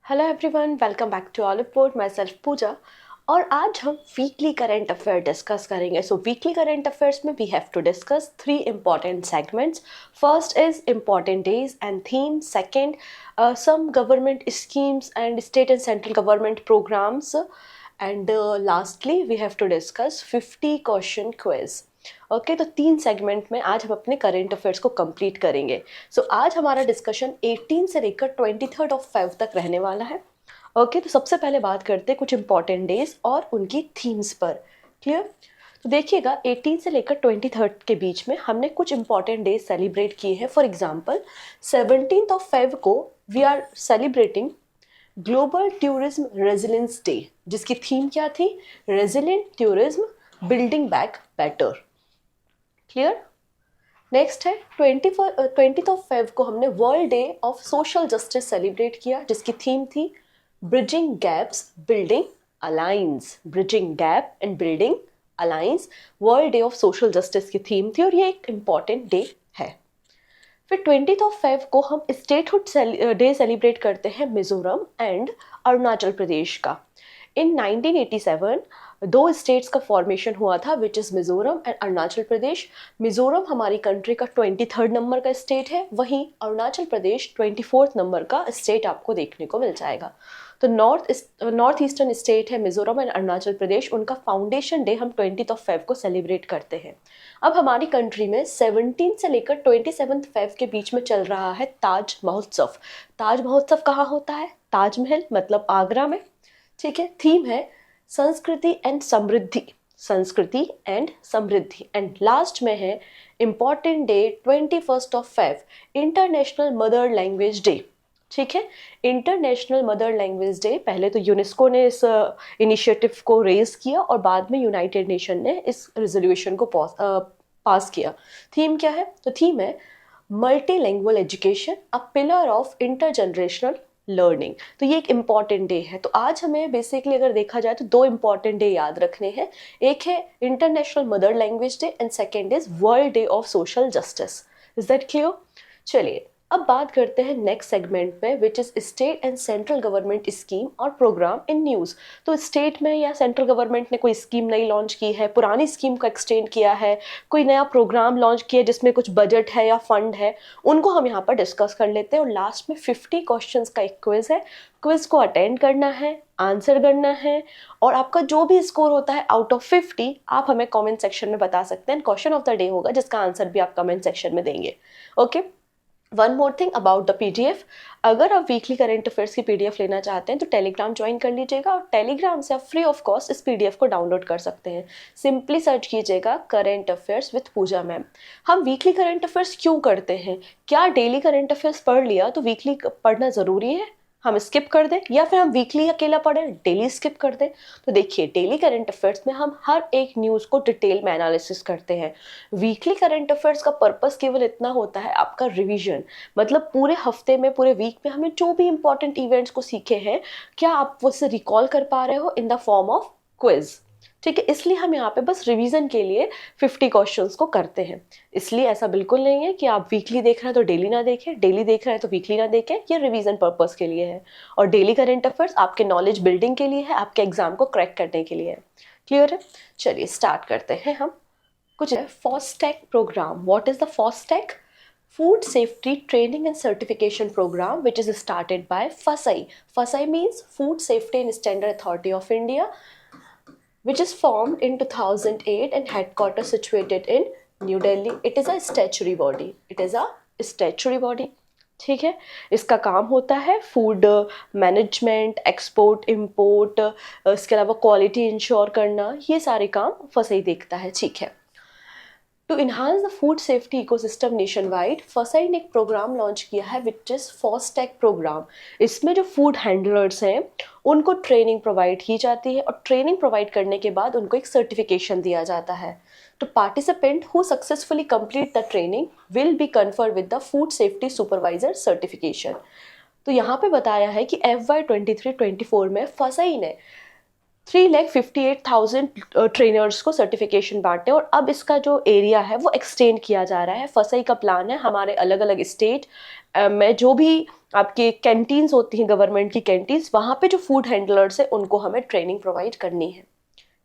Hello everyone, welcome back to Oliveboard. Myself Pooja. और आज हम वीकली करंट अफेयर डिस्कस करेंगे। So weekly current affairs में we have to discuss three important segments. First is important days and theme. Second, some government schemes and state and central government programs. And lastly we have to discuss 50 question quiz. Okay तो तीन segment में आज हम अपने current affairs को complete करेंगे। सो आज हमारा डिस्कशन 18 से लेकर 23 ऑफ फेब तक रहने वाला है। ओके तो सबसे पहले बात करते हैं कुछ इंपॉर्टेंट डेज और उनकी थीम्स पर। क्लियर? तो देखिएगा 18 से लेकर 23 के बीच में हमने कुछ इंपॉर्टेंट डेज सेलिब्रेट किए हैं। फॉर एग्जाम्पल 17 ऑफ फेब को we are celebrating global tourism resilience day, जिसकी थीम क्या थी? Resilient tourism building back better. Clear? Next है 20 ऑफ फेब को हमने world day of social justice celebrate किया, जिसकी थीम थी bridging gaps building alliance. Bridging gap and building alliance world day of social justice की theme थी और ये एक इम्पॉर्टेंट डे है। फिर 20 ऑफ फेब को हम स्टेटहुड डे सेलिब्रेट करते हैं मिजोरम एंड अरुणाचल प्रदेश का। इन 1987 दो स्टेट्स का फॉर्मेशन हुआ था, which is Mizoram and Arunachal Pradesh. Mizoram हमारी कंट्री का 23rd नंबर का स्टेट है, वहीं अरुणाचल प्रदेश 24th नंबर का स्टेट आपको देखने को मिल जाएगा। तो नॉर्थ ईस्टर्न स्टेट है मिजोरम एंड अरुणाचल प्रदेश, उनका फाउंडेशन डे हम 20 ऑफ फेब को सेलिब्रेट करते हैं। अब हमारी कंट्री में 17 से लेकर 27 फेब के बीच में चल रहा है ताज महोत्सव। ताज महोत्सव कहाँ होता है? ताजमहल मतलब आगरा में। ठीक है। थीम है संस्कृति एंड समृद्धि। संस्कृति एंड समृद्धि। एंड लास्ट में है important day 21 of Feb, international mother language day. ठीक है। इंटरनेशनल मदर लैंग्वेज डे पहले तो यूनेस्को ने इस इनिशिएटिव को रेज किया और बाद में यूनाइटेड नेशन ने इस रेजोल्यूशन को पास किया। थीम क्या है? तो थीम है multilanguage education, a pillar of intergenerational learning. तो ये एक इम्पॉर्टेंट डे है। तो आज हमें बेसिकली अगर देखा जाए तो दो इम्पॉर्टेंट डे याद रखने हैं। एक है international mother language day and second is world day of social justice. Is that clear? चलिए अब बात करते हैं नेक्स्ट सेगमेंट में, which is state and central government scheme और प्रोग्राम इन न्यूज़। तो स्टेट में या सेंट्रल गवर्नमेंट ने कोई स्कीम नई लॉन्च की है, पुरानी स्कीम को एक्सटेंड किया है, कोई नया प्रोग्राम लॉन्च किया जिसमें कुछ बजट है या फंड है, उनको हम यहाँ पर डिस्कस कर लेते हैं। और लास्ट में 50 क्वेश्चंस का एक क्विज है। क्विज को अटेंड करना है, आंसर करना है और आपका जो भी स्कोर होता है आउट ऑफ 50 आप हमें कमेंट सेक्शन में बता सकते हैं। क्वेश्चन ऑफ द डे होगा जिसका आंसर भी आप कमेंट सेक्शन में देंगे। Okay. One more thing about the PDF, अगर आप वीकली करंट अफेयर्स की पीडीएफ लेना चाहते हैं तो टेलीग्राम ज्वाइन कर लीजिएगा और टेलीग्राम से आप फ्री ऑफ कॉस्ट इस पीडीएफ को डाउनलोड कर सकते हैं। सिंपली सर्च कीजिएगा current affairs with Pooja ma'am. हम वीकली करंट अफेयर्स क्यों करते हैं? क्या डेली करंट अफेयर्स पढ़ लिया तो वीकली पढ़ना ज़रूरी है, हम स्किप कर दें, या फिर हम वीकली अकेला पढ़ें डेली स्किप कर दें? तो देखिए डेली करंट अफेयर्स में हम हर एक न्यूज़ को डिटेल में एनालिसिस करते हैं। वीकली करंट अफेयर्स का पर्पस केवल इतना होता है आपका रिवीजन, मतलब पूरे हफ्ते में पूरे वीक में हमें जो भी इंपॉर्टेंट इवेंट्स को सीखे हैं क्या आप वो से रिकॉल कर पा रहे हो in the form of quiz. ठीक है। इसलिए हम यहाँ पे बस रिवीजन के लिए 50 क्वेश्चंस को करते हैं। इसलिए ऐसा बिल्कुल नहीं है कि आप वीकली देख रहे हैं तो डेली ना देखें, डेली देख रहे हैं तो वीकली ना देखें। ये रिवीजन पर्पस के लिए है और डेली करंट अफेयर्स आपके नॉलेज बिल्डिंग के लिए है, आपके एग्जाम को क्रैक करने के लिए है। क्लियर है? चलिए स्टार्ट करते हैं हम। कुछ है FoSTaC program. What is the FoSTaC? Food Safety Training and Certification Program, which is started by FSSAI. FSSAI means Food Safety and Standard Authority of India, which is formed in 2008 and headquarters situated in New Delhi. It is a statutory body. It is a statutory body. ठीक है। इसका काम होता है food management, export import, इसके अलावा quality ensure करना, ये सारे काम फसाई देखता है। ठीक है। To enhance the food safety ecosystem nationwide, FSSAI ने एक प्रोग्राम लॉन्च किया है विच इज़ फॉस्टैग प्रोग्राम। इसमें जो फूड हैंडलर्स हैं उनको ट्रेनिंग प्रोवाइड की जाती है और ट्रेनिंग प्रोवाइड करने के बाद उनको एक सर्टिफिकेशन दिया जाता है। तो participant who successfully complete the training will be conferred with the food safety supervisor certification. तो यहाँ पे बताया है कि FY 23-24 में फसाई ने 3,58,000 ट्रेनर्स को सर्टिफिकेशन बांटे और अब इसका जो एरिया है वो एक्सटेंड किया जा रहा है। फसई का प्लान है हमारे अलग अलग स्टेट में जो भी आपके कैंटीन्स होती हैं, गवर्नमेंट की कैंटीन्स, वहाँ पे जो फूड हैंडलर्स है उनको हमें ट्रेनिंग प्रोवाइड करनी है।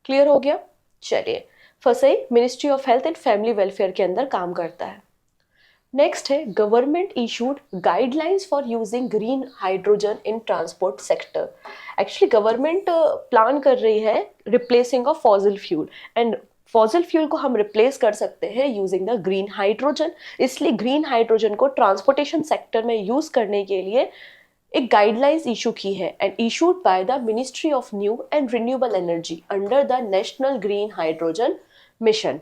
क्लियर हो गया? चलिए, FSSAI ministry of health and family welfare के अंदर काम करता है। नेक्स्ट है government issued guidelines for using green hydrogen in transport sector. Actually government plan कर रही है replacing of fossil fuel, and fossil fuel को हम रिप्लेस कर सकते हैं यूजिंग द ग्रीन हाइड्रोजन। इसलिए ग्रीन हाइड्रोजन को ट्रांसपोर्टेशन सेक्टर में यूज करने के लिए एक गाइडलाइंस इशू की है and issued by the ministry of new and renewable energy under the national green hydrogen mission.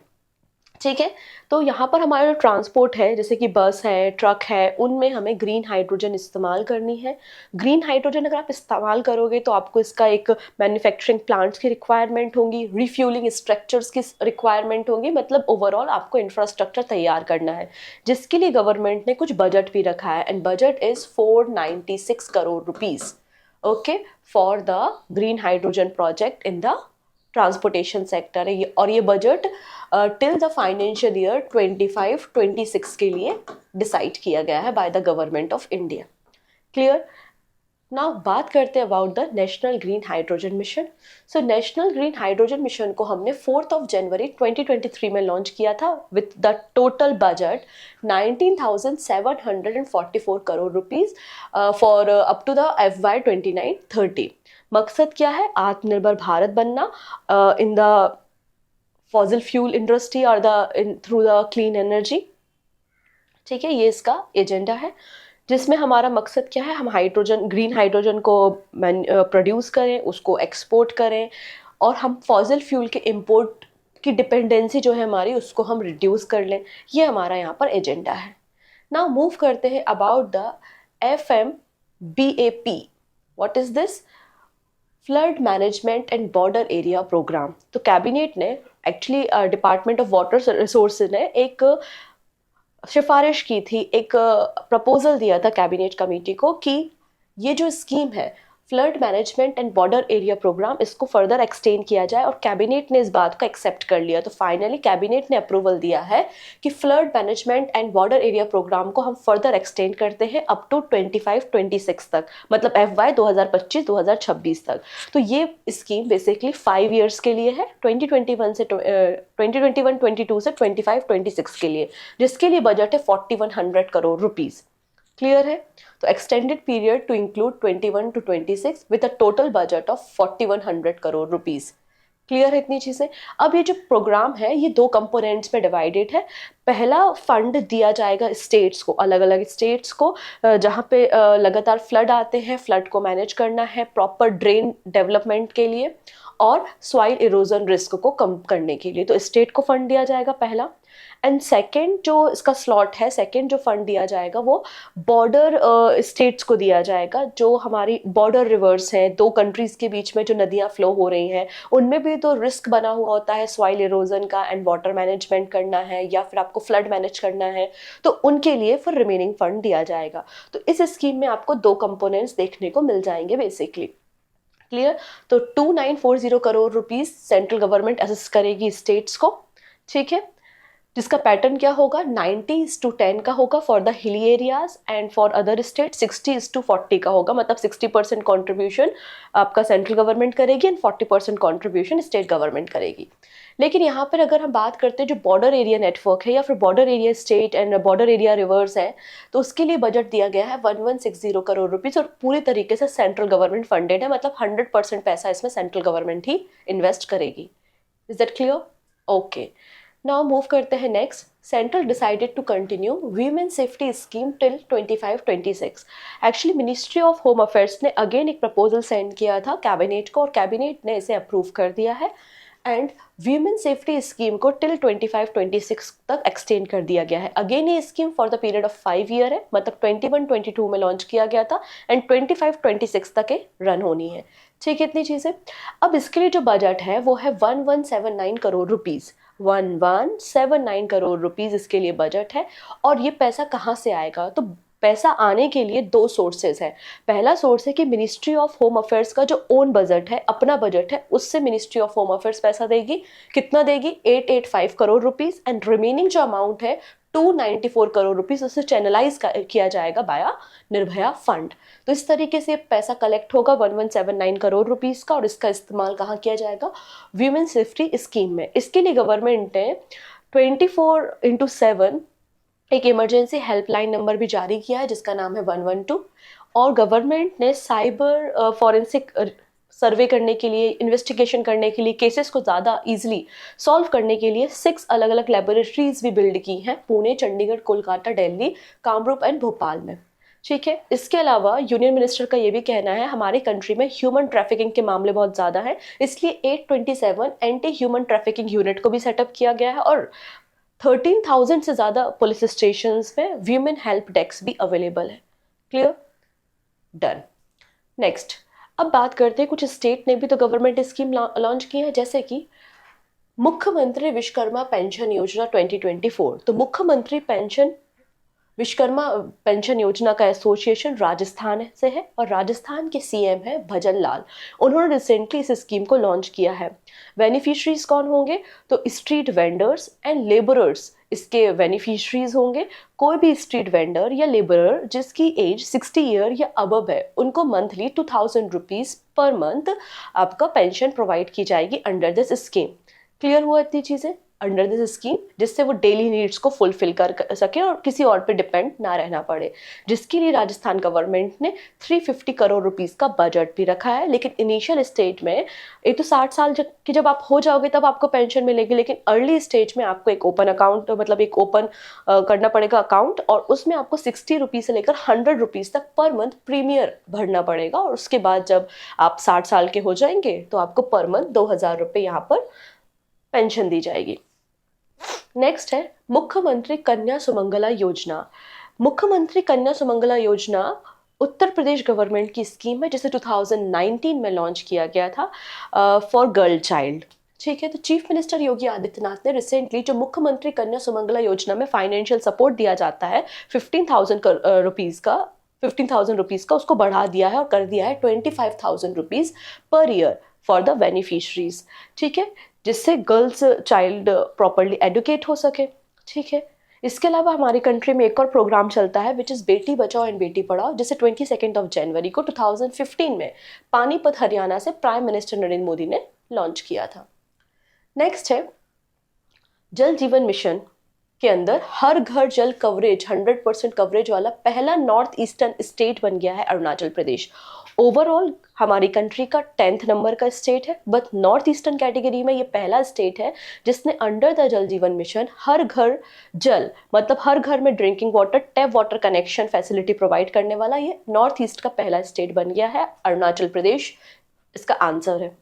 ठीक है, तो यहाँ पर हमारा जो ट्रांसपोर्ट है जैसे कि बस है, ट्रक है, उनमें हमें ग्रीन हाइड्रोजन इस्तेमाल करनी है। ग्रीन हाइड्रोजन अगर आप इस्तेमाल करोगे तो आपको इसका एक मैन्युफैक्चरिंग प्लांट्स की रिक्वायरमेंट होगी, रिफ्यूलिंग स्ट्रक्चर्स की रिक्वायरमेंट होगी, मतलब ओवरऑल आपको इंफ्रास्ट्रक्चर तैयार करना है, जिसके लिए गवर्नमेंट ने कुछ बजट भी रखा है and budget is 496 crore rupees, okay, for the green hydrogen project in the transportation sector है। और ये budget till the financial year 25-26 के लिए डिसाइड किया गया है by the government of India. Clear? Now बात करते हैं about the national green hydrogen mission. So national green hydrogen mission को हमने 4 जनवरी 2023 में लॉन्च किया था with the total budget 19,744 crore rupees for up to the FY 29-30। मकसद क्या है? आत्मनिर्भर भारत बनना in the fossil fuel industry और थ्रू द क्लीन एनर्जी। ठीक है, ये इसका एजेंडा है जिसमें हमारा मकसद क्या है? हम हाइड्रोजन, ग्रीन हाइड्रोजन को प्रोड्यूस करें, उसको एक्सपोर्ट करें और हम फॉसिल फ्यूल के इंपोर्ट की डिपेंडेंसी जो है हमारी उसको हम रिड्यूस कर लें। ये हमारा यहाँ पर एजेंडा है। नाउ मूव करते हैं about the FMBAP। What is this? Flood management and border area programme. तो कैबिनेट ने actually department of water resources ने एक सिफारिश की थी, एक प्रपोजल दिया था कैबिनेट कमेटी को कि ये जो स्कीम है flood management and border area programme, इसको फर्दर एक्सटेंड किया जाए और कैबिनेट ने इस बात को एक्सेप्ट कर लिया। तो फाइनली कैबिनेट ने अप्रूवल दिया है कि flood management and border area programme को हम फर्दर एक्सटेंड करते हैं अप टू 25-26 तक, मतलब FY 2025-2026 तक। तो ये स्कीम बेसिकली 5 ईयर्स के लिए है, 2021-22 से 25-26 के लिए, जिसके लिए बजट है 4100 करोड़ रुपीज। क्लियर है? तो extended period to include 21-26 with a total budget of 4100 crore rupees. Clear है इतनी चीजें? अब ये जो प्रोग्राम है ये 2 कंपोनेंट्स में डिवाइडेड है। पहला फंड दिया जाएगा स्टेट्स को, अलग अलग स्टेट्स को, जहाँ पे लगातार फ्लड आते हैं, फ्लड को मैनेज करना है, प्रॉपर ड्रेन डेवलपमेंट के लिए और सॉइल इरोजन रिस्क को कम करने के लिए। तो स्टेट को फंड दिया जाएगा पहला। एंड सेकेंड जो इसका स्लॉट है, सेकेंड जो फंड दिया जाएगा वो बॉर्डर स्टेट्स को दिया जाएगा, जो हमारी बॉर्डर रिवर्स हैं, 2 कंट्रीज के बीच में जो नदियां फ्लो हो रही हैं, उनमें भी तो रिस्क बना हुआ होता है सॉइल इरोजन का एंड वाटर मैनेजमेंट करना है या फिर आपको फ्लड मैनेज करना है, तो उनके लिए फिर रिमेनिंग फंड दिया जाएगा। तो इस स्कीम में आपको 2 कंपोनेंट्स देखने को मिल जाएंगे बेसिकली। क्लियर? तो 2940 crore rupees central government assess करेगी स्टेट्स को। ठीक है, जिसका पैटर्न क्या होगा? 90:10 का होगा for the hilly areas and for other state 60:40 का होगा, मतलब 60% कॉन्ट्रीब्यूशन आपका सेंट्रल गवर्नमेंट करेगी एंड 40% कॉन्ट्रीब्यूशन स्टेट गवर्नमेंट करेगी। लेकिन यहाँ पर अगर हम बात करते हैं जो बॉर्डर एरिया नेटवर्क है या फिर border area state and border area reverse है, तो उसके लिए बजट दिया गया है 1160 करोड़ रुपीज और पूरी तरीके से सेंट्रल गवर्नमेंट फंडेड है, मतलब 100% पैसा इसमें सेंट्रल गवर्नमेंट ही इन्वेस्ट करेगी। Is that clear? Okay, now move करते हैं next. Central decided to continue women safety scheme till 25-26। Actually ministry of home affairs ने अगेन एक प्रपोजल सेंड किया था कैबिनेट को और कैबिनेट ने इसे अप्रूव कर दिया है एंड वीमेन सेफ्टी स्कीम को टिल 25-26 तक एक्सटेंड कर दिया गया है। अगेन ये scheme for the period of 5 year है, मतलब 21-22 में लॉन्च किया गया था एंड 25-26 तक ये रन होनी है। ठीक है, इतनी चीजें। अब इसके लिए जो बजट है वो है 1179 करोड़ रुपीज, 1179 करोड़ रुपीज इसके लिए बजट है। और ये पैसा कहाँ से आएगा? तो पैसा आने के लिए दो सोर्सेज है। पहला सोर्स है कि मिनिस्ट्री ऑफ होम अफेयर्स का जो ओन बजट है, अपना बजट है, उससे मिनिस्ट्री ऑफ होम अफेयर्स पैसा देगी। कितना देगी? 885 करोड़ रुपीस। एंड रिमेनिंग जो अमाउंट है 294 करोड़ रुपीस उसे चैनलाइज किया जाएगा बाया निर्भया फंड। तो इस तरीके से पैसा कलेक्ट होगा 1179 करोड़ रुपीस का, और इसका इस्तेमाल कहाँ किया जाएगा? वीमेन सेफ्टी स्कीम में। इसके लिए गवर्नमेंट ने 24/7 एक इमरजेंसी हेल्पलाइन नंबर भी जारी किया है जिसका नाम है 112। और गवर्नमेंट ने साइबर फॉरेंसिक सर्वे करने के लिए, इन्वेस्टिगेशन करने के लिए, केसेस को ज़्यादा इजीली सॉल्व करने के लिए 6 अलग अलग लेबोरेटरीज भी बिल्ड की हैं पुणे, चंडीगढ़, कोलकाता, दिल्ली, कामरूप एंड भोपाल में। ठीक है। इसके अलावा यूनियन मिनिस्टर का ये भी कहना है हमारी कंट्री में ह्यूमन ट्रैफिकिंग के मामले बहुत ज़्यादा हैं, इसलिए 827 एंटी ह्यूमन ट्रैफिकिंग यूनिट को भी सेटअप किया गया है, और 13,000 से ज़्यादा पुलिस स्टेशंस में वीमेन हेल्प डेस्क भी अवेलेबल है। क्लियर? डन। नेक्स्ट, अब बात करते हैं कुछ स्टेट ने भी तो गवर्नमेंट स्कीम लॉन्च की है, जैसे कि मुख्यमंत्री विश्वकर्मा पेंशन योजना 2024। तो मुख्यमंत्री विश्वकर्मा पेंशन योजना का एसोसिएशन राजस्थान से है, और राजस्थान के सीएम है भजन लाल। उन्होंने रिसेंटली इस स्कीम को लॉन्च किया है। बेनिफिशरीज कौन होंगे? तो स्ट्रीट वेंडर्स एंड लेबरर्स इसके बेनिफिशरीज होंगे। कोई भी स्ट्रीट वेंडर या लेबरर जिसकी एज 60 ईयर या अबव है, उनको मंथली 2000 रुपीज पर मंथ आपका पेंशन प्रोवाइड की जाएगी अंडर दिस स्कीम। क्लियर हुआ इतनी चीजें? अंडर दिस स्कीम, जिससे वो डेली नीड्स को फुलफिल कर सके और किसी और पे डिपेंड ना रहना पड़े, जिसके लिए राजस्थान गवर्नमेंट ने 350 करोड़ रुपीस का बजट भी रखा है। लेकिन इनिशियल स्टेज में एक तो 60 साल की जब आप हो जाओगे तब आपको पेंशन मिलेगी, लेकिन अर्ली स्टेज में आपको एक ओपन अकाउंट, मतलब एक ओपन करना पड़ेगा अकाउंट, और उसमें आपको 60 रुपीज से लेकर 100 रुपीज तक पर मंथ प्रीमियर भरना पड़ेगा। और उसके बाद जब आप 60 साल के हो जाएंगे तो आपको पर मंथ 2000 रुपये यहाँ पर पेंशन दी जाएगी। नेक्स्ट है मुख्यमंत्री कन्या सुमंगला योजना। मुख्यमंत्री कन्या सुमंगला योजना उत्तर प्रदेश गवर्नमेंट की स्कीम है जिसे 2019 में लॉन्च किया गया था फॉर गर्ल चाइल्ड। ठीक है। तो चीफ मिनिस्टर योगी आदित्यनाथ ने रिसेंटली जो मुख्यमंत्री कन्या सुमंगला योजना में फाइनेंशियल सपोर्ट दिया जाता है 15,000 रुपीज का उसको बढ़ा दिया है और कर दिया है 25,000 rupees per year for the beneficiaries. ठीक है, जिससे गर्ल्स चाइल्ड प्रॉपरली एडुकेट हो सके। ठीक है। इसके अलावा हमारी कंट्री में एक और प्रोग्राम चलता है which is Beti Bachao and Beti Padhao, जिसे 22 जनवरी को 2015 में पानीपत हरियाणा से प्राइम मिनिस्टर नरेंद्र मोदी ने लॉन्च किया था। नेक्स्ट है जल जीवन मिशन के अंदर हर घर जल कवरेज 100% कवरेज वाला पहला नॉर्थ ईस्टर्न स्टेट बन गया है अरुणाचल प्रदेश। ओवरऑल हमारी कंट्री का 10th नंबर का स्टेट है, बट नॉर्थ ईस्टर्न कैटेगरी में ये पहला स्टेट है जिसने अंडर द जल जीवन मिशन हर घर जल, मतलब हर घर में drinking water, tap water connection facility provide करने वाला ये नॉर्थ ईस्ट का पहला स्टेट बन गया है अरुणाचल प्रदेश। इसका आंसर है।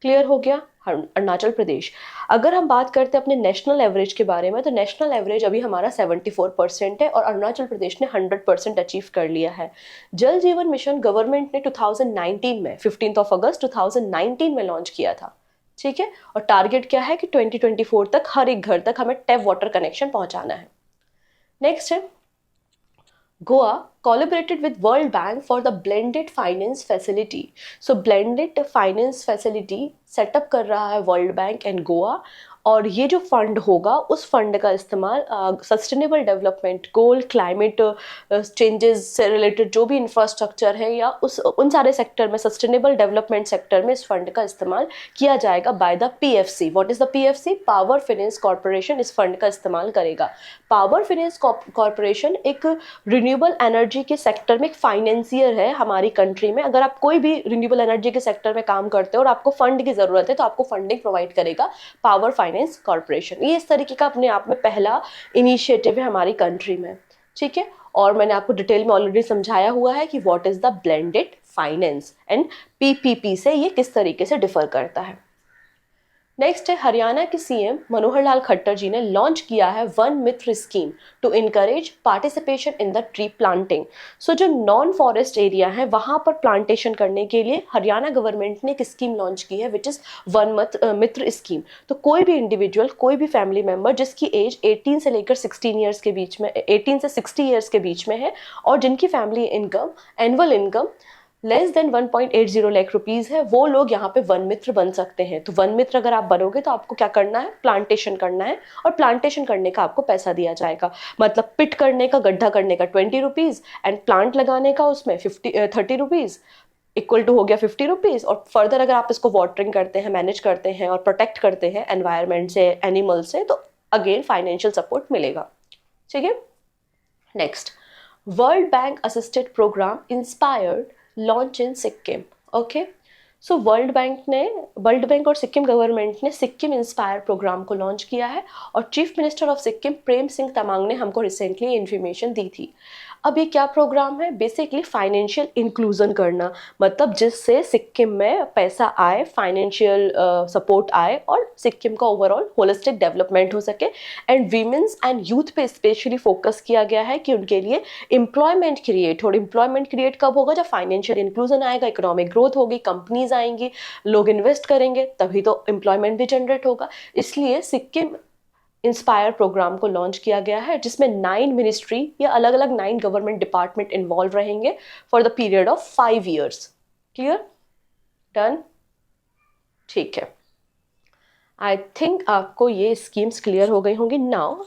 क्लियर हो गया? अरुणाचल प्रदेश। अगर हम बात करते हैं अपने नेशनल एवरेज के बारे में, तो नेशनल एवरेज अभी हमारा 74% है और अरुणाचल प्रदेश ने 100% अचीव कर लिया है। जल जीवन मिशन गवर्नमेंट ने 2019 में 15 अगस्त 2019 में लॉन्च किया था। ठीक है। और टारगेट क्या है कि 2024 तक हर एक घर तक हमें टैप वाटर कनेक्शन पहुंचाना है। नेक्स्ट है Goa collaborated with World Bank for the Blended Finance Facility. So Blended Finance Facility setup कर रहा है वर्ल्ड बैंक एंड गोवा, और ये जो फंड होगा उस फंड का इस्तेमाल sustainable development goal, climate changes से रिलेटेड जो भी इंफ्रास्ट्रक्चर है या उन सारे सेक्टर में, सस्टेनेबल डेवलपमेंट सेक्टर में इस फंड का इस्तेमाल किया जाएगा by the PFC. What is the PFC? Power finance corporation इस फंड का इस्तेमाल करेगा। पावर फाइनेंस कॉर्पोरेशन एक रिन्यूएबल एनर्जी के सेक्टर में एक फाइनेंसियर है हमारी कंट्री में। अगर आप कोई भी रिन्यूएबल एनर्जी के सेक्टर में काम करते हो और आपको फंड की जरूरत है तो आपको फंडिंग प्रोवाइड करेगा पावर फाइनेंस कॉर्पोरेशन। ये इस तरीके का अपने आप में पहला इनिशिएटिव है हमारी कंट्री में। ठीक है। और मैंने आपको डिटेल में ऑलरेडी समझाया हुआ है कि what is the blended finance and PPP से ये किस तरीके से डिफर करता है। नेक्स्ट है हरियाणा के सीएम मनोहर लाल खट्टर जी ने लॉन्च किया है Van Mitra scheme to encourage participation in the tree planting. So जो नॉन फॉरेस्ट एरिया है वहां पर प्लांटेशन करने के लिए हरियाणा गवर्नमेंट ने एक स्कीम लॉन्च की है which is one Mitra scheme. तो कोई भी इंडिविजुअल, कोई भी फैमिली मेंबर जिसकी एज 18 से लेकर 16 ईयर्स के बीच में, 18 से 60 ईयर्स के बीच में है और जिनकी family income, annual income less than 1.80 lakh rupees है, वो लोग यहाँ पे वन मित्र बन सकते हैं। तो वन मित्र अगर आप बनोगे तो आपको क्या करना है, प्लांटेशन करना है और प्लांटेशन करने का आपको पैसा दिया जाएगा। मतलब पिट करने का, गड्ढा करने का 20 रुपीज एंड प्लांट लगाने का उसमें 30 रुपीज इक्वल टू हो गया 50 रुपीज। और फर्दर अगर आप इसको वाटरिंग करते हैं, मैनेज करते हैं और प्रोटेक्ट करते हैं एनवायरमेंट से, एनिमल से, तो अगेन फाइनेंशियल सपोर्ट मिलेगा। ठीक है। Next, world bank assisted programme inspired launch in Sikkim. Okay, so world bank और सिक्किम गवर्नमेंट ने सिक्किम इंस्पायर प्रोग्राम को लॉन्च किया है और chief minister of Sikkim Prem Singh Tamang ने हमको रिसेंटली इन्फॉर्मेशन दी थी। अब ये क्या प्रोग्राम है, बेसिकली फाइनेंशियल इंक्लूजन करना, मतलब जिससे सिक्किम में पैसा आए, फाइनेंशियल सपोर्ट आए और सिक्किम का ओवरऑल होलिस्टिक डेवलपमेंट हो सके। एंड वीमेंस एंड यूथ पे स्पेशली फोकस किया गया है कि उनके लिए एम्प्लॉयमेंट क्रिएट हो। एम्प्लॉयमेंट क्रिएट कब होगा, जब फाइनेंशियल इंक्लूजन आएगा, इकोनॉमिक ग्रोथ होगी, कंपनीज आएंगी, लोग इन्वेस्ट करेंगे, तभी तो एम्प्लॉयमेंट भी जनरेट होगा। इसलिए सिक्किम इंस्पायर प्रोग्राम को लॉन्च किया गया है जिसमें 9 मिनिस्ट्री या अलग अलग 9 गवर्नमेंट डिपार्टमेंट इन्वॉल्व रहेंगे for the period of 5 years. Clear? Done? ठीक है। आई थिंक आपको ये स्कीम्स क्लियर हो गई होंगी। नाउ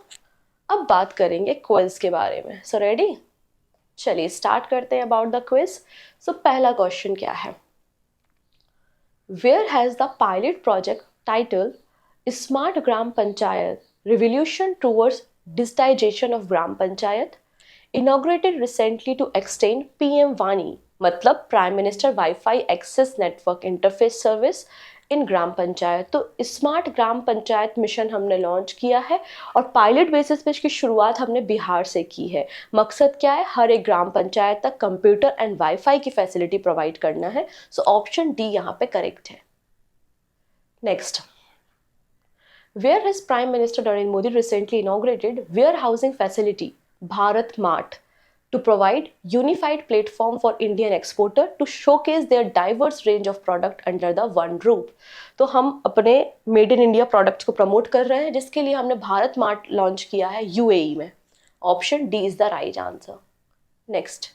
अब बात करेंगे क्विज के बारे में। So ready? चलिए स्टार्ट करते हैं अबाउट द क्विज। सो पहला क्वेश्चन क्या है, where has the pilot project title smart gram panchayat Revolution towards digitization of Gram Panchayat inaugurated recently to extend PM Vani, मतलब prime minister WiFi access network interface service in gram panchayat. तो smart ग्राम panchayat mission हमने launch किया है और pilot basis पे इसकी शुरुआत हमने बिहार से की है। मकसद क्या है, हर एक ग्राम पंचायत तक कंप्यूटर एंड वाईफाई की फैसिलिटी प्रोवाइड करना है। सो ऑप्शन डी यहाँ पे करेक्ट है। Next, where has Prime Minister Narendra Modi recently inaugurated warehousing facility Bharat Mart to provide unified platform for Indian exporter to showcase their diverse range of product under the one roof। तो हम अपने made in India products को promote कर रहे हैं जिसके लिए हमने भारत मार्ट लॉन्च किया है यूएई में। Option D is the right answer. Next,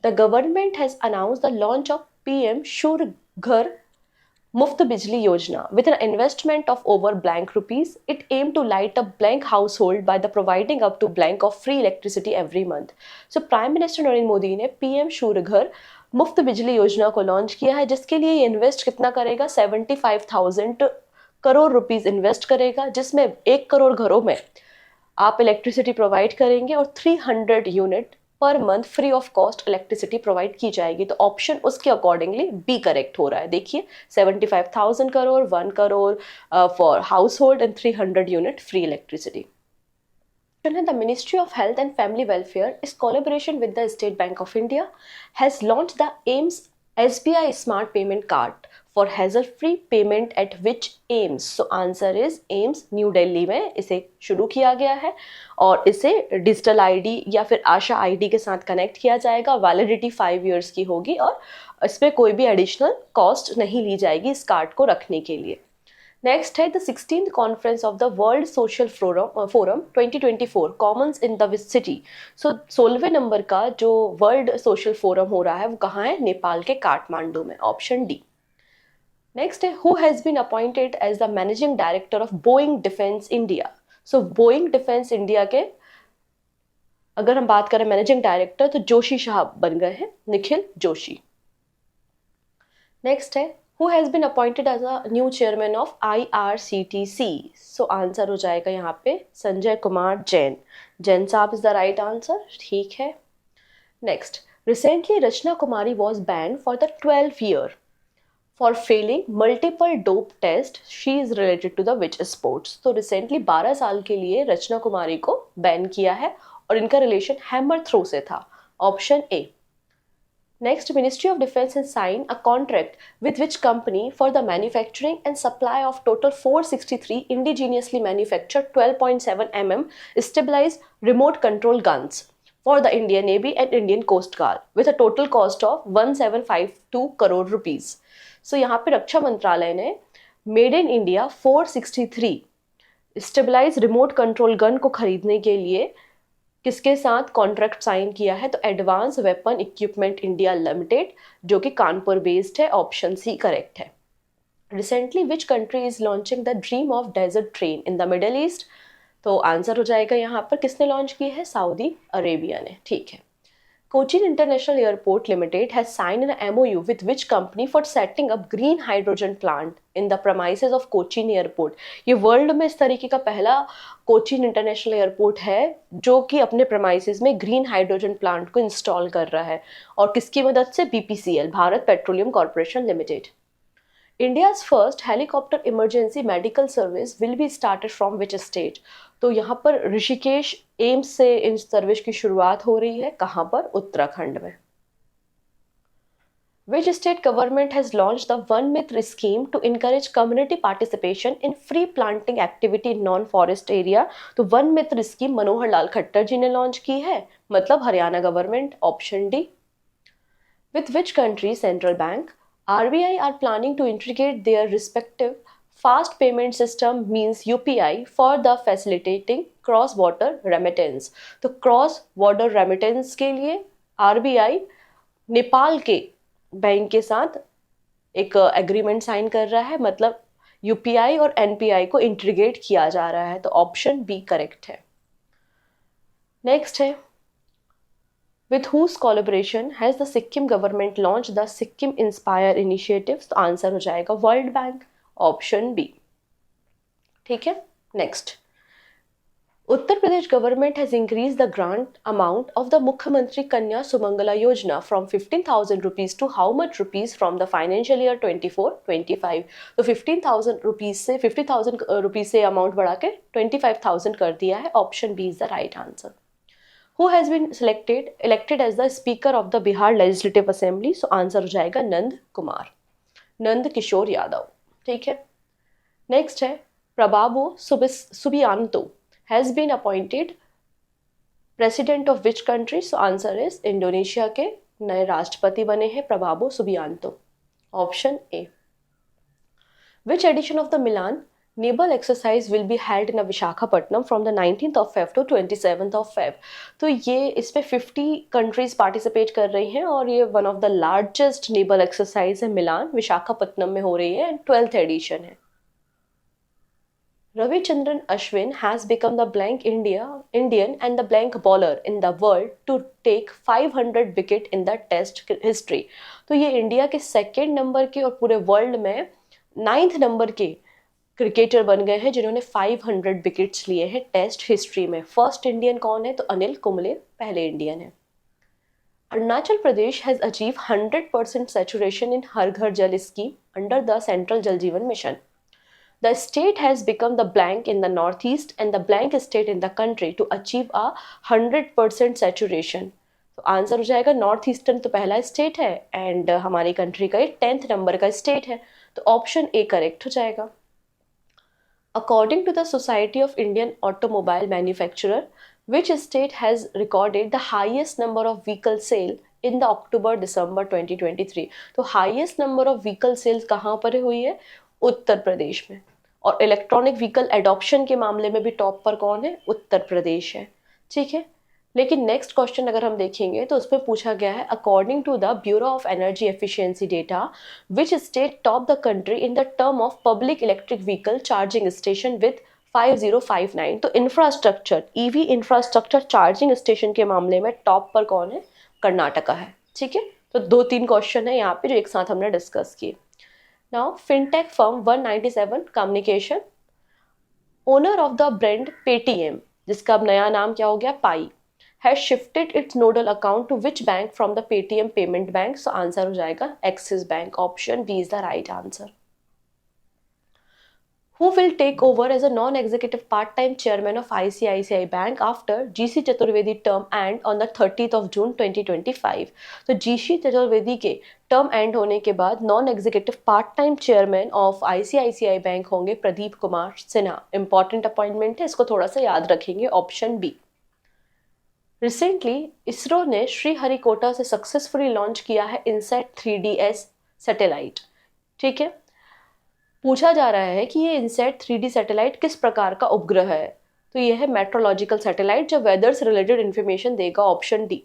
the government has announced the launch of PM Surya Ghar Muft Bijli Yojana with an investment of over blank rupees. It aimed to light up blank household by the providing up to blank of free electricity every month. So Prime Minister Narendra Modi ने PM सूर्य घर मुफ्त बिजली योजना को launch किया है जिसके लिए ये इन्वेस्ट कितना करेगा, 75,000 करोड़ रुपीस इन्वेस्ट करेगा, जिसमें 1 करोड़ घरों में आप इलेक्ट्रिसिटी प्रोवाइड करेंगे और 300 unit per month free of cost electricity provide की जाएगी। तो ऑप्शन उसके अकॉर्डिंगली बी करेक्ट हो रहा है। देखिए 75,000 crore, 1 crore for house hold and 300 unit free electricity. The Ministry of Health and Family Welfare, in collaboration with the State Bank of India, has launched the AIMS SBI Smart Payment Card for hassle-free payment at which AIMS? So answer is AIMS new Delhi में इसे शुरू किया गया है और इसे digital ID या फिर आशा आईडी के साथ कनेक्ट किया जाएगा। वैलिडिटी 5 इयर्स की होगी और इस पर कोई भी एडिशनल कॉस्ट नहीं ली जाएगी इस कार्ड को रखने के लिए। नेक्स्ट है the 16th conference of the world social forum 2024 commons in the city. So 16वें नंबर का जो वर्ल्ड सोशल फोरम हो रहा है वो कहाँ है, नेपाल के काठमांडू में। Option D. नेक्स्ट है who has been appointed as the managing director of Boeing defence India. So Boeing defence India के अगर हम बात करें मैनेजिंग डायरेक्टर तो जोशी साहब बन गए हैं, निखिल जोशी। नेक्स्ट है who has been appointed as a new chairman of IRCTC? So answer हो जाएगा यहाँ पे संजय कुमार जैन। जैन साहब इज द राइट आंसर। ठीक है। Next, recently Rachna Kumari was ban for the 12th year for failing multiple dope test. She is related to the which sports. तो recently 12 साल के लिए रचना कुमारी को बैन किया है और इनका रिलेशन हैमर थ्रो से था। Option A. Next, Ministry of Defence has signed a contract with which company for the manufacturing and supply of total 463 indigenously manufactured 12.7 mm stabilized remote control guns for the Indian Navy and Indian Coast Guard with a total cost of 1752 crore rupees. So यहाँ पे रक्षा मंत्रालय ने made in India 463 stabilise remote control gun को खरीदने के लिए किसके साथ कॉन्ट्रैक्ट साइन किया है? तो advance weapon equipment India limited, जो कि कानपुर बेस्ड है। ऑप्शन सी करेक्ट है। Recently which country is launching the dream of desert train in the middle east? तो आंसर हो जाएगा यहाँ पर किसने लॉन्च की है? सऊदी अरेबिया ने। ठीक है। Cochin International Airport Limited has signed an MOU with which company for setting up green hydrogen plant in the premises of Cochin Airport? ये वर्ल्ड में इस तरीके का पहला कोचिन इंटरनेशनल एयरपोर्ट है जो कि अपने प्रेमाइसेस में ग्रीन हाइड्रोजन प्लांट को इंस्टॉल कर रहा है। और किसकी मदद से? BPCL, Bharat petroleum corporation limited. India's first helicopter emergency medical service will be started from which state? तो यहाँ पर ऋषिकेश एम्स से इन सर्विस की शुरुआत हो रही है। कहाँ पर? उत्तराखंड में। Which state government has launched the One Mitra scheme to encourage community participation in free planting activity in non-forest area? तो वन मित्र स्कीम मनोहर लाल खट्टर जी ने लॉन्च की है, मतलब Haryana government. Option D. With which country central bank RBI are planning to integrate their respective fast payment system means UPI for the facilitating cross border remittance? तो cross border remittance के लिए RBI Nepal के bank के साथ एक agreement sign कर रहा है, मतलब UPI और NPI को इंटीग्रेट किया जा रहा है। तो ऑप्शन बी करेक्ट है। नेक्स्ट है, with whose collaboration has the Sikkim government launched the Sikkim Inspire initiative? तो आंसर हो जाएगा वर्ल्ड बैंक। Option B. ठीक है। Next, Uttar Pradesh government has increase the grant amount of the Mukhyamantri Kanya Sumangala Yojana from 15,000 rupees to how much rupees from the financial year 24-25? तो 15,000 rupees से 50,000 rupees से amount बढ़ा के 25,000 कर दिया है। Option B is the right answer. Who has been elected as the Speaker of the Bihar Legislative Assembly? So answer हो जाएगा नंद कुमार, नंद किशोर यादव। ठीक है। नेक्स्ट है, Prabowo Subianto has been appointed president of which country? So answer is Indonesia के नए राष्ट्रपति बने हैं Prabowo Subianto. Option A. Which edition of the Milan Naval exercise will be held in Visakhapatnam from the 19th of Feb to 27th of Feb? तो ये इसमें 50 countries participate कर रही हैं और ये one of the largest naval exercise है। मिलान विशाखापट्टनम में हो रही है एंड 12th एडिशन है। Ravichandran Ashwin has become the blank Indian and the blank bowler in the world to take 500 wicket in the test history. तो ये इंडिया के second number के और पूरे वर्ल्ड में 9th नंबर के क्रिकेटर बन गए हैं जिन्होंने 500 विकेट्स लिए हैं टेस्ट हिस्ट्री में। फर्स्ट इंडियन कौन है? तो अनिल कुंबले पहले इंडियन है। Arunachal Pradesh has achieve 100% saturation in हर घर जल स्कीम अंडर द सेंट्रल जल जीवन mission. The state has become the blank in the northeast and the blank state in the country to achieve a 100% saturation. तो आंसर हो जाएगा north eastern तो पहला state है एंड हमारी कंट्री का 10th नंबर का स्टेट है। तो ऑप्शन ए करेक्ट हो जाएगा। According to the Society of Indian Automobile Manufacturer, which state has recorded the highest number of vehicle sale in the October-December 2023? तो highest number of vehicle sales कहाँ पर हुई है? उत्तर प्रदेश में। और इलेक्ट्रॉनिक व्हीकल एडॉप्शन के मामले में भी टॉप पर कौन है? उत्तर प्रदेश है। ठीक है। लेकिन नेक्स्ट क्वेश्चन अगर हम देखेंगे तो उसमें पूछा गया है, according to the bureau of energy efficiency data which state top the country in the term of public electric vehicle charging station with 5059? तो infrastructure, EV infrastructure charging station के मामले में टॉप पर कौन है? कर्नाटका है। ठीक है। तो 2-3 क्वेश्चन है यहाँ पे जो एक साथ हमने डिस्कस किए। Now fintech firm 197 communication owner of the brand Paytm, जिसका अब नया नाम क्या हो गया? पाई, has shifted its nodal account to which bank from the Paytm payment bank? So answer हो जाएगा Axis Bank। Option B is the right answer. Who will take over as a non-executive part-time chairman of ICICI Bank after GC Chaturvedi term end on the 30th of June 2025? तो GC Chaturvedi के term and होने के बाद non executive part time chairman of ICICI bank होंगे Pradeep Kumar Sinha. Important appointment है, इसको थोड़ा सा याद रखेंगे. Option B. रिसेंटली इसरो ने श्रीहरिकोटा से सक्सेसफुली लॉन्च किया है इनसैट 3DS सैटेलाइट. ठीक है, पूछा जा रहा है कि ये इनसैट 3D सैटेलाइट किस प्रकार का उपग्रह है. तो ये है मेट्रोलॉजिकल सैटेलाइट जो वेदर से रिलेटेड इंफॉर्मेशन देगा. Option D.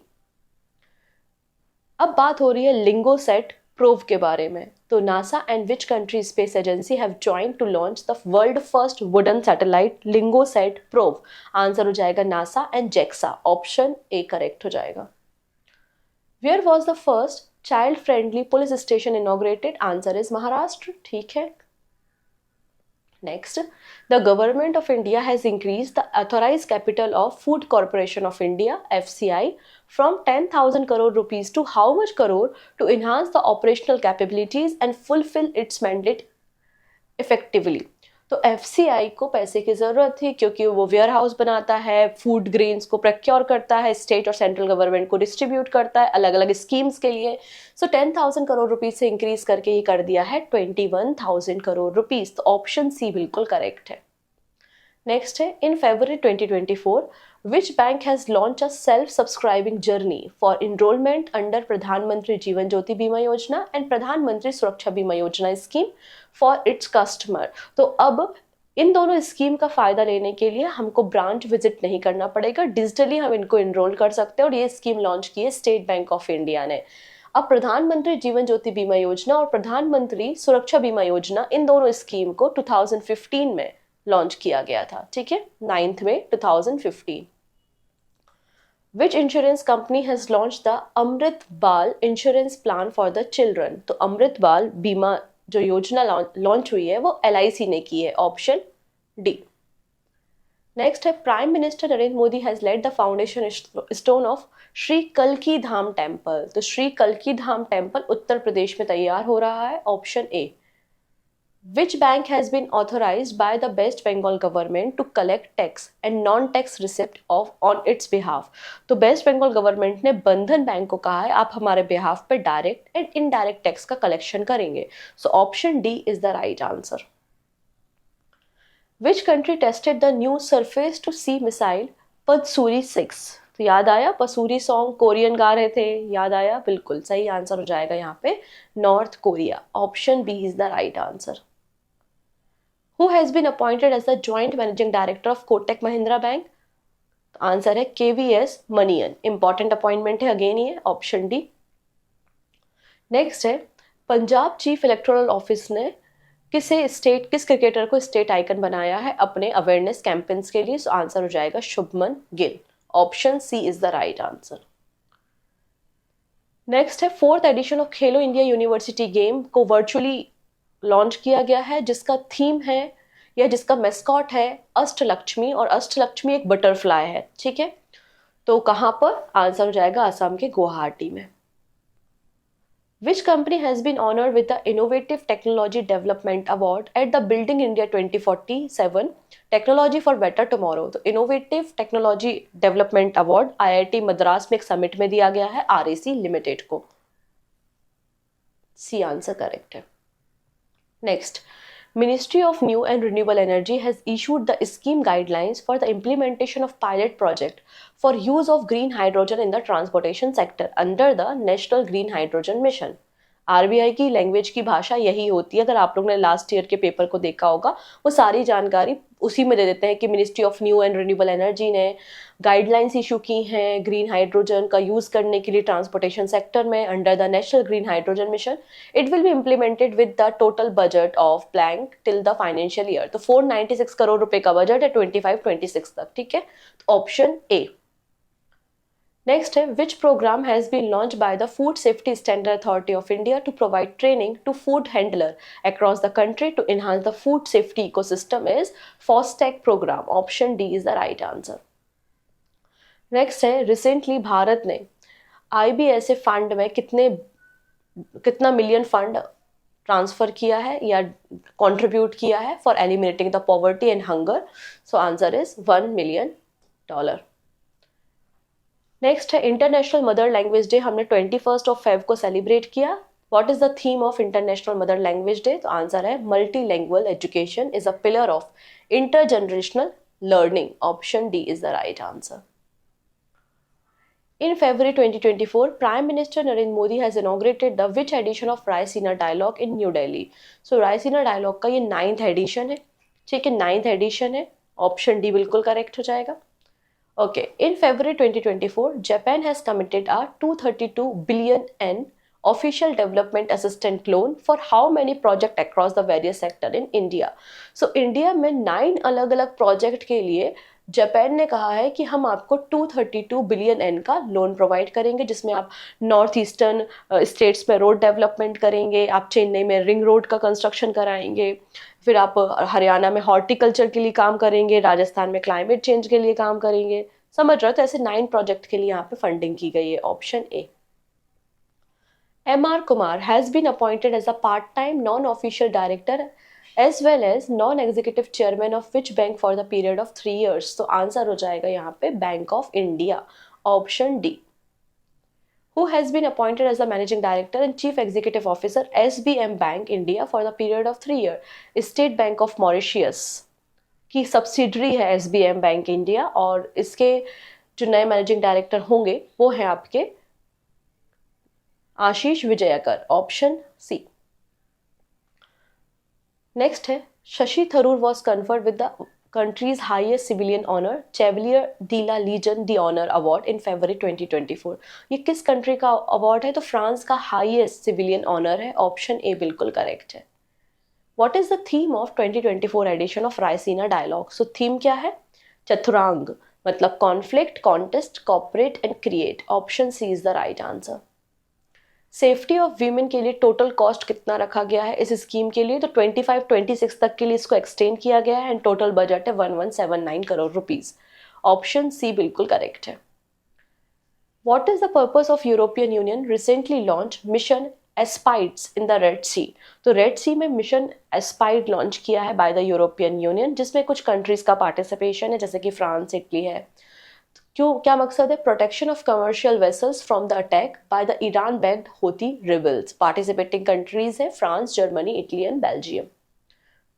अब बात हो रही है लिंगोसैट प्रोव के बारे में. तो NASA and which country space agency have joined to launch the world first wooden satellite LignoSat probe. Answer हो जाएगा NASA and JAXA. Option A correct हो जाएगा. Where was the first child friendly police station inaugurated. Answer is Maharashtra. ठीक है. Next, the government of India has increased the authorized capital of Food Corporation of India (FCI) from 10,000 crore rupees to how much crore to enhance the operational capabilities and fulfill its mandate effectively. तो FCI को पैसे की ज़रूरत थी क्योंकि वो ware house बनाता है, फूड ग्रेन्स को प्रोक्योर करता है, स्टेट और सेंट्रल गवर्नमेंट को डिस्ट्रीब्यूट करता है अलग अलग स्कीम्स के लिए. सो 10,000 करोड़ रुपीज से इंक्रीज करके ये कर दिया है 21,000 करोड़ रुपीज. तो ऑप्शन सी बिल्कुल करेक्ट है. नेक्स्ट है, इन February 2024 which bank has launched a self-subscribing journey for enrollment under प्रधानमंत्री जीवन ज्योति बीमा योजना and प्रधानमंत्री सुरक्षा बीमा योजना स्कीम for its customer. तो अब इन दोनों स्कीम का फायदा लेने के लिए हमको ब्रांच विजिट नहीं करना पड़ेगा, डिजिटली हम इनको इनरोल कर सकते हैं. और ये स्कीम लॉन्च की है स्टेट बैंक ऑफ इंडिया ने. अब प्रधानमंत्री जीवन ज्योति बीमा योजना और प्रधानमंत्री सुरक्षा बीमा योजना इन दोनों स्कीम को 2015 में लॉन्च किया गया था. ठीक है, 9 मई 2015. Which insurance company has launched the अमृत बाल insurance plan for the children. तो अमृत बाल बीमा जो योजना लॉन्च हुई है वो LIC ने की है. Option D. नेक्स्ट है, prime minister Narendra Modi has laid the foundation stone of Shri कल्की धाम टेम्पल. तो श्री कल्की धाम टेम्पल उत्तर प्रदेश में तैयार हो रहा है. Option A. Which bank has been authorized by the West Bengal government to collect tax and non-tax receipt on its behalf. तो waste Bengal government ने बंधन बैंक को कहा है आप हमारे बिहाफ पे डायरेक्ट एंड इनडायरेक्ट टैक्स का कलेक्शन करेंगे. So option D is the right answer. Which country tested the new surface to sea missile पदसूरी 6. तो याद आया, पसूरी सॉन्ग कोरियन गा रहे थे, याद आया, बिल्कुल सही आंसर हो जाएगा यहाँ पे North Korea. Option B is the right answer. Who has been appointed as the joint managing director of Kotak Mahindra Bank? Answer है KVS मनियन. इंपॉर्टेंट अपॉइंटमेंट है अगेन ये. Option D. नेक्स्ट है, पंजाब चीफ इलेक्टोरल ऑफिस ने किस cricketer को state icon बनाया है अपने अवेयरनेस कैंपेन्स के लिए. सो आंसर हो जाएगा Shubman Gill. Option C is the right answer. Next है, 4th edition of Khelo India university game को वर्चुअली लॉन्च किया गया है जिसका थीम है या जिसका मेस्कॉट है अष्टलक्ष्मी. और अष्टलक्ष्मी एक बटरफ्लाई है. ठीक है, तो कहां पर. आंसर हो जाएगा असम के गुवाहाटी में. Which company has been honored with the Innovative Technology Development Award at the Building India 2047 Technology for Better Tomorrow. तो Innovative Technology Development Award IIT Madras में एक समिट में दिया गया है RAC लिमिटेड को. सी आंसर करेक्ट है. Next, Ministry of New and Renewable Energy has issued the scheme guidelines for the implementation of pilot project for use of green hydrogen in the transportation sector under the National Green Hydrogen Mission. RBI की language की भाषा यही होती है. अगर आप लोग ने लास्ट ईयर के पेपर को देखा होगा वो सारी जानकारी उसी में दे देते हैं कि ministry of new and renewable energy ने गाइडलाइंस इशू की हैं ग्रीन हाइड्रोजन का यूज़ करने के लिए ट्रांसपोर्टेशन सेक्टर में under the national green hydrogen mission. It will be implemented with the total budget of blank till the financial year. तो 496 करोड़ रुपए का बजट है 25-26 तक. ठीक है, तो ऑप्शन ए. नेक्स्ट है, which program has been launch by the food safety standard authority of India to provide training to food handler across the country to enhance the food safety ecosystem is FoSTaC program. Option D is the right answer. Next है, recently Bharat ने IBSA fund में कितना million fund transfer किया है या contribute किया है for eliminating the poverty and hunger? So answer is $1 million. Next है इंटरनेशनल मदर लैंग्वेज डे, हमने 21 Feb को सेलिब्रेट किया। What is the theme of international mother language day? तो आंसर है multilanguage education is a pillar of intergenerational learning. Option D is the right answer. In February 2024, Prime Minister Narendra Modi has inaugurated the which edition of Raisina Dialogue in New Delhi? So Raisina Dialogue का ये 9th edition है, ठीक है, 9th edition है। Option D बिल्कुल correct हो जाएगा। Okay, in February 2024, Japan has committed a 232 billion yen official development assistance loan for how many projects across the various sector in India? So India में 9 अलग अलग प्रोजेक्ट के लिए Japan ने कहा है कि हम आपको 232 बिलियन एन का लोन प्रोवाइड करेंगे, जिसमें आप नॉर्थ ईस्टर्न स्टेट्स में रोड डेवलपमेंट करेंगे, आप चेन्नई में रिंग रोड का कंस्ट्रक्शन कराएंगे, फिर आप हरियाणा में हॉर्टिकल्चर के लिए काम करेंगे, राजस्थान में क्लाइमेट चेंज के लिए काम करेंगे। समझ रहे हो? तो ऐसे 9 प्रोजेक्ट के लिए यहाँ पे फंडिंग की गई है। Option A. M.R. Kumar has been appointed as a part-time non-official director as well as non-executive chairman of which bank for the period of 3 years? तो आंसर हो जाएगा यहाँ पे bank of India. Option D. Who has been appointed as the managing director and chief executive officer SBM Bank India for the period of 3 years? State Bank of Mauritius की subsidiary है SBM bank India, और इसके जो नए managing director होंगे वो हैं आपके Ashish Vijaykar. Option C. Next है Shashi Tharoor was conferred with the country's highest civilian honor Chevalier de la Legion d'Honneur Award in February 2024। ये किस कंट्री का अवार्ड है? तो फ्रांस का हाईएस्ट सिविलियन ऑनर है। ऑप्शन ए बिल्कुल करेक्ट है। What is the theme of 2024 edition of Raisina Dialogue? So theme क्या है? चतुरांग, मतलब conflict, contest, cooperate and create. Option C is the right answer. Safety of women के लिए total cost कितना रखा गया है इस स्कीम के लिए? तो 25-26 तक के लिए इसको एक्सटेंड किया गया है एंड टोटल बजट है 1179 करोड़ रुपीज। ऑप्शन सी बिल्कुल करेक्ट है। What is the purpose of European Union recently launched Mission Aspides in the Red Sea? तो रेड सी में मिशन एस्पाइड लॉन्च किया है बाय द यूरोपियन यूनियन, जिसमें कुछ कंट्रीज का पार्टिसिपेशन है, जैसे कि फ्रांस, इटली है। क्यों, क्या मकसद है? Protection of commercial vessels from the attack by the Iran backed होती रिबल्स। पार्टिसिपेटिंग कंट्रीज है France, Germany, Italy and Belgium.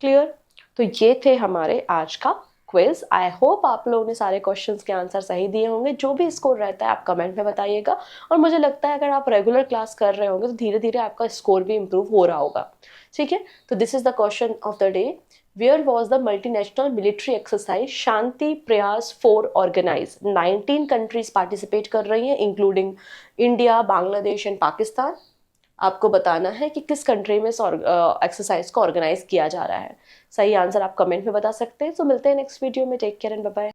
Clear? तो ये थे हमारे आज का क्विज। आई होप आप लोगों ने सारे क्वेश्चंस के आंसर सही दिए होंगे। जो भी स्कोर रहता है आप कमेंट में बताइएगा, और मुझे लगता है अगर आप रेगुलर क्लास कर रहे होंगे तो धीरे धीरे आपका स्कोर भी इम्प्रूव हो रहा होगा। ठीक है, तो this is the question of the day. Where was the multinational military exercise शांति प्रयास 4 organized? 19 countries participate कर रही हैं including India, Bangladesh and Pakistan. आपको बताना है कि किस कंट्री में इस एक्सरसाइज को ऑर्गेनाइज किया जा रहा है। सही आंसर आप कमेंट में बता सकते हैं। तो मिलते हैं नेक्स्ट वीडियो में। Take care and bye bye.